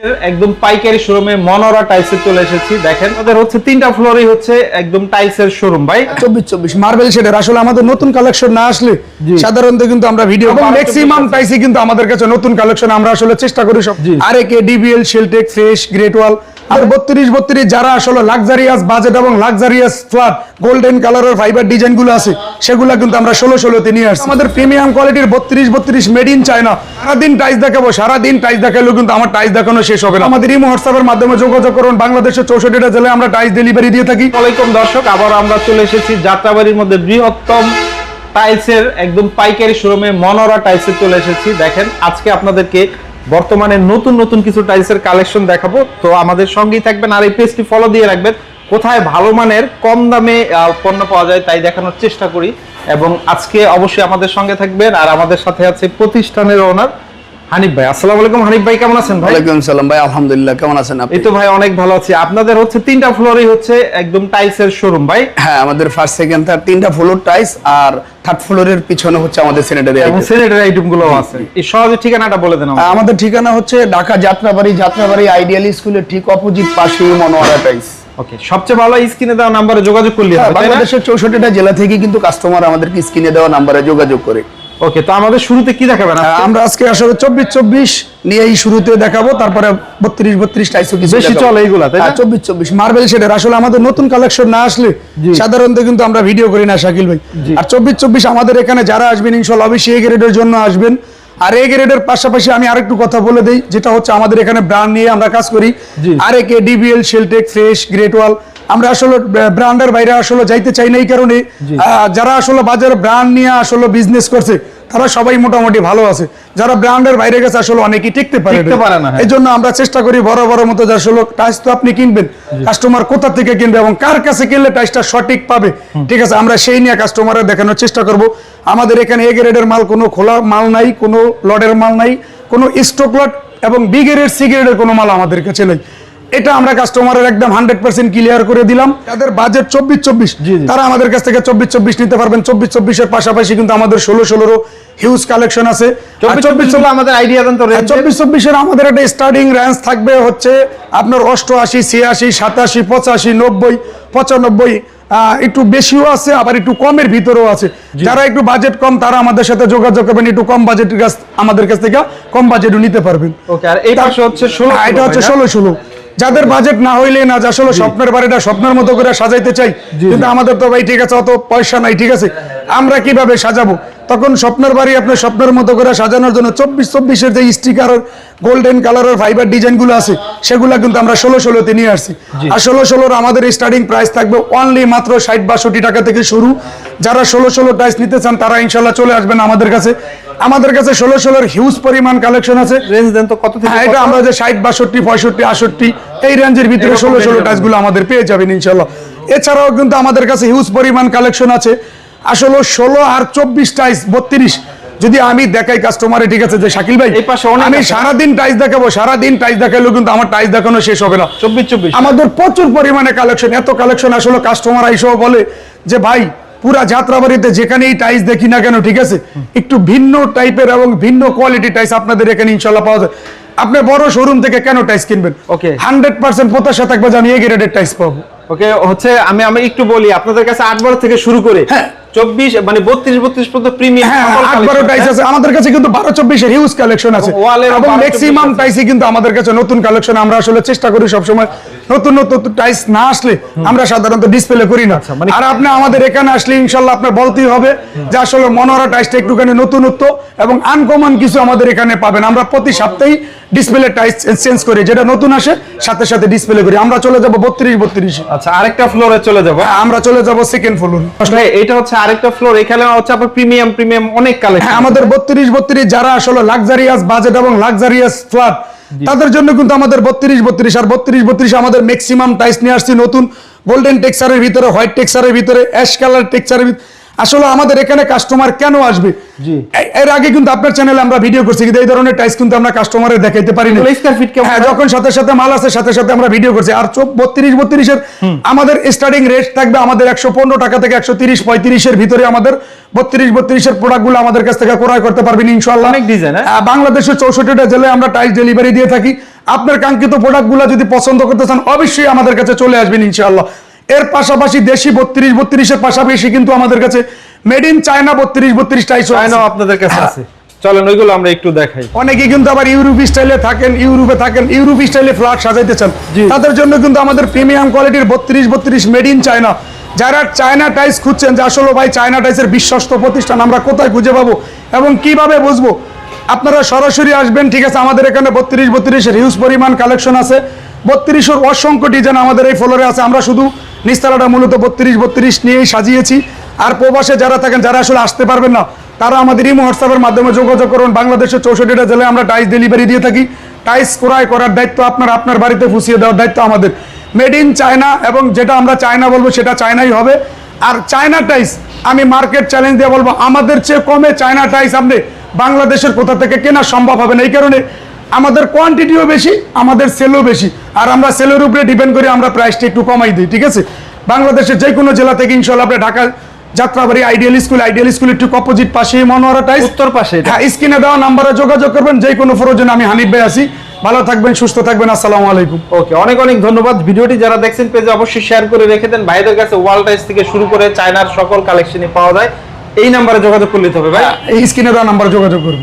একদম পাইকারি শোরুমে মনোরা টাইলসে চলে এসেছি। দেখেন আমাদের হচ্ছে তিনটা ফ্লোরই হচ্ছে একদম টাইলসের শোরুম ভাই। 24 মার্বেল শেডের আসলে আমাদের নতুন কালেকশন না আসলে সাধারণত কিন্তু আমরা ভিডিও ম্যাক্সিমাম টাইসই কিন্তু আমাদের কাছে নতুন কালেকশন আমরা আসলে চেষ্টা করি সব আরএকে ডিবিএল শেলটেক ফ্রেশ গ্রেট ওয়াল আর 32 যারা আসলে লাক্সারিয়াস বাজেট এবং লাক্সারিয়াস ফ্ল্যাট গোল্ডেন কালারের ফাইবার ডিজাইন গুলো আছে সেগুলো কিন্তু আমরা 16 তে নিয়ে আসছি। আমাদের প্রিমিয়াম কোয়ালিটির 32 মেড ইন চায়না। সারাদিন টাইস দেখাবো, সারাদিন টাইস দেখালেও কিন্তু আমার টাইস দেখানো শেষ হবে না। আমাদের ইমো হোয়াটসঅ্যাপের মাধ্যমে যোগাযোগ করুন। বাংলাদেশের 64টা জেলায় আমরা টাইস ডেলিভারি দিয়ে থাকি। ওয়ালাইকুম দর্শক, আবার আমরা চলে এসেছি যাত্রাবাড়ির মধ্যে বৃহত্তম টাইলসের একদম পাইকারি শোরুমে মনোরা টাইলসে চলে এসেছি। দেখেন আজকে আপনাদেরকে বর্তমানে নতুন নতুন কিছু টাইলসের কালেকশন দেখাবো, তো আমাদের সঙ্গেই থাকবেন আর এই পেজটি ফলো দিয়ে রাখবেন। কোথায় ভালো মানের কম দামে পণ্য পাওয়া যায় তাই দেখানোর চেষ্টা করি, এবং আজকে অবশ্যই আমাদের সঙ্গে থাকবেন। আর আমাদের সাথে আছে প্রতিষ্ঠানের ওনার হানিফ ভাই। আসসালামু আলাইকুম হানিফ ভাই, কেমন আছেন ভাই? ওয়ালাইকুম সালাম ভাই, আলহামদুলিল্লাহ, কেমন আছেন আপনি? এই তো ভাই অনেক ভালো আছি। আপনাদের হচ্ছে তিনটা ফ্লোরই হচ্ছে একদম টাইলসের শোরুম ভাই? হ্যাঁ, আমাদের ফার্স্ট সেকেন্ড থার্ড তিনটা ফ্লোর টাইলস, আর থার্ড ফ্লোরের পিছনে হচ্ছে আমাদের স্যানিটারি আইটেম। স্যানিটারি আইটেম গুলো আছে। এই সহজে ঠিকানাটা বলে দেন আমাদের। আমাদের ঠিকানা হচ্ছে ঢাকা যাত্রাবাড়ি আইডিয়াল স্কুলের ঠিক অপোজিট পাশেই মনোয়ারা টাইলস। ওকে, সবচেয়ে ভালো স্ক্রিনে দেওয়া নম্বরে যোগাযোগ করলে হবে। বাংলাদেশের 64টা জেলা থেকে কিন্তু কাস্টমার আমাদেরকে স্ক্রিনে দেওয়া নম্বরে যোগাযোগ করে। ওকে, তো আমাদের শুরুতে কি দেখাবেন? আমরা আজকে আসলে 24 নিয়েই শুরুতে দেখাবো, তারপরে 32 টাইসও কিছু বেশি চলে এইগুলা, তাই না? 24 মার্বেল শেডের আসলে আমাদের নতুন কালেকশন না আসলে সাধারণত কিন্তু আমরা ভিডিও করি না শাকিল ভাই। আর 24 আমাদের এখানে যারা আসবেন ইনশাআল্লাহ অবশ্যই এ গ্রেডের জন্য আসবেন। আর এ গ্রেডের পাশাপাশি আমি আরেকটু কথা বলে দেই, যেটা হচ্ছে আমাদের এখানে ব্র্যান্ড নিয়ে আমরা কাজ করি। আরএকে ডিবিএল শেলটেক ফ্রেশ গ্রেট ওয়াল আমরা আসলে ব্র্যান্ডের বাইরে আসলে যাইতে চাই না। এই কারণে যারা আসলে বাজারে ব্র্যান্ড নিয়ে আসলে বিজনেস করছে তারা সবাই মোটামুটি ভালো আছে। যারা ব্র্যান্ডের বাইরে গেছে আসলে অনেকেই টিকতে পারে না। এই জন্য আমরা চেষ্টা করি বড় বড় মতো যে আসলে টাইস তো আপনি কিনবেন, কাস্টমার কোথা থেকে কিনবে এবং কার কাছে কিনলে টাইসটা সঠিক পাবে, ঠিক আছে, আমরা সেই নিয়ে কাস্টমারের দেখানোর চেষ্টা করব। আমাদের এখানে এ গ্রেডের মাল কোনো খোলা মাল নাই, কোনো লটের মাল নাই, কোনো স্টক লট এবং বি গ্রেড সি গ্রেডের কোনো মাল আমাদের কাছে নেই। এটা আমরা কাস্টমারের একদম 100% ক্লিয়ার করে দিলাম। যাদের বাজেট 24 তারা আমাদের কাছ থেকে 24 নিতে পারবেন। 24 এর পাশাপাশি কিন্তু আমাদের 16 হিউজ কালেকশন আছে। 24 আমাদের আইডিয়া দেন তো। 24 এর আমাদের একটা স্টার্টিং রেঞ্জ থাকবে হচ্ছে আপনার 88, 86, 87, 85, 90, 95, একটু বেশিও আছে আবার একটু কমের ভিতরেও আছে। যারা একটু বাজেট কম তারা আমাদের সাথে যোগাযোগ করবেন, একটু কম বাজেটের কাছ আমাদের কাছ থেকে কম বাজেটও নিতে পারবেন। ওকে, আর এই পাশে হচ্ছে 16, এটা হচ্ছে 16। যাদের বাজেট না হইলে না আসলে স্বপ্নের বাড়িটা স্বপ্নের মতো করে সাজাইতে চাই, কিন্তু আমাদের তো ভাই ঠিক আছে অত পয়সা নাই, ঠিক আছে, আমরা কিভাবে সাজাবো? তখন স্বপ্নের বাড়ি আপনি স্বপ্নের মতো করে সাজানোর জন্য 24 এর যে স্টিকার গোল্ডেন কালারের ফাইবার ডিজাইন গুলো আছে সেগুলো কিন্তু আমরা 16 তে নিয়ে আসছি। আর 16 আমাদের স্টার্টিং প্রাইস থাকবে অনলি মাত্র 60-62 টাকা থেকে শুরু। যারা 16 টাইস নিতে চান তারা ইনশাল্লাহ চলে আসবেন আমাদের কাছে। আমাদের কাছে 16 এর হিউজ পরিমাণ কালেকশন আছে। রেঞ্জ দেন তো কত থেকে? এটা আমরা যে 60, 62, 65, 68 এই রেঞ্জের ভিতরে 16 টাইস গুলো আমাদের পেয়ে যাবেন ইনশাল্লাহ। এছাড়াও কিন্তু আমাদের কাছে হিউজ পরিমাণ কালেকশন আছে। আসলে 16 আর 24 টাইস 32 যদি আমি দেখাই কাস্টমারে, ঠিক আছে, যে শাকিল ভাই আমি সারাদিন টাইস দেখাবো, সারাদিন টাইস দেখাইলেও কিন্তু আমার টাইস দেখানো শেষ হবে না। 24 আমাদের প্রচুর পরিমাণে কালেকশন। এত কালেকশন আসলে কাস্টমার আইসেও বলে যে ভাই পুরা যাত্রাবাড়িতে যেখানেই টাইস দেখি না কেন, ঠিক আছে, একটু ভিন্ন টাইপের এবং ভিন্ন কোয়ালিটি টাইস আপনাদের এখানে ইনশাল্লাহ পাওয়া যায়। আপনি বড় শোরুম থেকে কেন টাইস কিনবেন? ওকে, 100% প্রত্যাশা থাকবে যে আমি এ গ্রেডের টাইস পাবো। ওকে, হচ্ছে আমি একটু বলি আপনাদের কাছে 8 বার থেকে শুরু করে 24 মানে 32 পর্যন্ত প্রিমিয়াম টাইস আছে আমাদের কাছে, কিন্তু 12-24 এর হিউজ কালেকশন আছে এবং ম্যাক্সিমাম টাইসই কিন্তু আমাদের কাছে নতুন কালেকশন। আমরা আসলে চেষ্টা করি সব সময় নতুন টাইস না আসলে আমরা সাধারণত ডিসপ্লে করি না। আর আপনি আমাদের এখানে আসলে ইনশাআল্লাহ আপনার বলতেই হবে যে আসলে মনোরা টাইসটা একটুখানি নতুনত্ব এবং আনকমন কিছু আমাদের এখানে পাবেন। আমরা প্রতি সপ্তাহে ডিসপ্লে টাইস চেঞ্জ করি, যেটা নতুন আসে সাথে সাথে ডিসপ্লে করি। আমরা চলে যাব 32। আচ্ছা, আরেকটা ফ্লোরে চলে যাব। আমরা চলে যাব সেকেন্ড ফ্লোর। ভাই এটা হচ্ছে আরেকটা ফ্লোর, এখানে হচ্ছে আপনার প্রিমিয়াম অনেক কালেকশন। আমাদের 32 যারা আসলে লাক্সারিয়াস বাজেট এবং লাক্সারিয়াস ফ্ল্যাট তাদের জন্য কিন্তু আমাদের 32 আর 32 আমাদের ম্যাক্সিমাম টাইস নিয়ে আসছি নতুন গোল্ডেন টেক্সচারের ভিতরে, হোয়াইট টেক্সচারের ভিতরে, অ্যাশ কালার টেক্সচারের ভিতরে। আসলে আমাদের এখানে কাস্টমার কেন আসবে? এর আগে কিন্তু আপনার চ্যানেলে আমরা ভিডিও করছি, কিন্তু এই ধরনের টাইস কিন্তু আমরা কাস্টমারের দেখাইতে পারি না। যখন সাথে সাথে মাল আছে সাথে সাথে আমরা ভিডিও করছি। আর 32 এর আমাদের স্টার্টিং রেট থাকবে আমাদের 115 টাকা থেকে 130-35 এর ভিতরে আমাদের 32 এর প্রোডাক্টগুলো আমাদের কাছ থেকে ক্রয় করতে পারবেন ইনশাআল্লাহ। অনেক ডিজাইন, বাংলাদেশের 64টা জেলায় আমরা টাইস ডেলিভারি দিয়ে থাকি। আপনার কাঙ্ক্ষিত প্রোডাক্টগুলো যদি পছন্দ করতে চান অবশ্যই আমাদের কাছে চলে আসবেন ইনশাআল্লাহ। এর পাশাপাশি দেশি 32-32 এর পাশাপাশি কিন্তু আমাদের কাছে মেড ইন চায়না 32-32 টাইস চায়নাও আপনাদের কাছে আছে, চলেন ওইগুলো আমরা একটু দেখাই। অনেকে কিন্তু আবার ইউরোপ স্টাইলে থাকেন, ইউরোপ স্টাইলে ফ্ল্যাট সাজাইতে চান, তাদের জন্য কিন্তু আমাদের প্রিমিয়াম কোয়ালিটির 32-32 মেড ইন চায়না। যারা চায়না টাইস খুঁজছেন যে আসলে ভাই চায়না টাইসের বিশ্বস্ত প্রতিষ্ঠান আমরা কোথায় খুঁজে পাবো এবং কিভাবে বুঝবো, আপনারা সরাসরি আসবেন, ঠিক আছে। আমাদের এখানে 32-32 এর হিউজ পরিমাণ কালেকশন আছে, 32 এর অসংখ্য ডিজাইন আমাদের এই ফ্লোরে আছে। আমরা শুধু নিস্তালাটা মূলত 32-32 নিয়েই সাজিয়েছি। আর প্রবাসে যারা থাকেন, যারা আসলে আসতে পারবেন না, তারা আমাদের ইমো হোয়াটসঅ্যাপের মাধ্যমে যোগাযোগ করুন। বাংলাদেশের 64টা জেলায় আমরা টাইস ডেলিভারি দিয়ে থাকি। টাইস ক্রয় করার দায়িত্ব আপনার বাড়িতে পৌঁছিয়ে দেওয়ার দায়িত্ব আমাদের। মেড ইন চায়না, এবং যেটা আমরা চায়না বলবো সেটা চায়নাই হবে। আর চায়না টাইস আমি মার্কেট চ্যালেঞ্জ দিয়ে বলবো, আমাদের চেয়ে কমে চায়না টাইস আপনি বাংলাদেশের কোথা থেকে কেনা সম্ভব হবে না। এই কারণে আমাদের কোয়ান্টিটিও বেশি, আমাদের সেলও বেশি, আর আমরা সেলের উপরে ডিপেন্ড করি, আমরা প্রাইসটা একটু কমাই দিই, ঠিক আছে। বাংলাদেশের যে কোনো জেলা থেকে ইনশাআল্লাহ আপনি ঢাকা যাত্রাবাড়ি আইডিয়াল স্কুলের ঠিক অপোজিট পাশে মনোয়ারা টাইস, উত্তর পাশে। হ্যাঁ, স্ক্রিনে দেওয়া নাম্বারে যোগাযোগ করবেন যে কোনো প্রয়োজনে। আমি হানিফ ভাই আছি, ভালো থাকবেন, সুস্থ থাকবেন, আসসালামু আলাইকুম। ওকে, অনেক অনেক ধন্যবাদ। ভিডিওটি যারা দেখছেন পেজে অবশ্যই শেয়ার করে রেখে দেন। ভাইদের কাছে ওয়াল টাইস থেকে শুরু করে চায়নার সকল কালেকশনই পাওয়া যায়, এই নাম্বারে যোগাযোগ করলে হবে ভাই। এই স্ক্রিনে দেওয়া নাম্বারে যোগাযোগ করুন।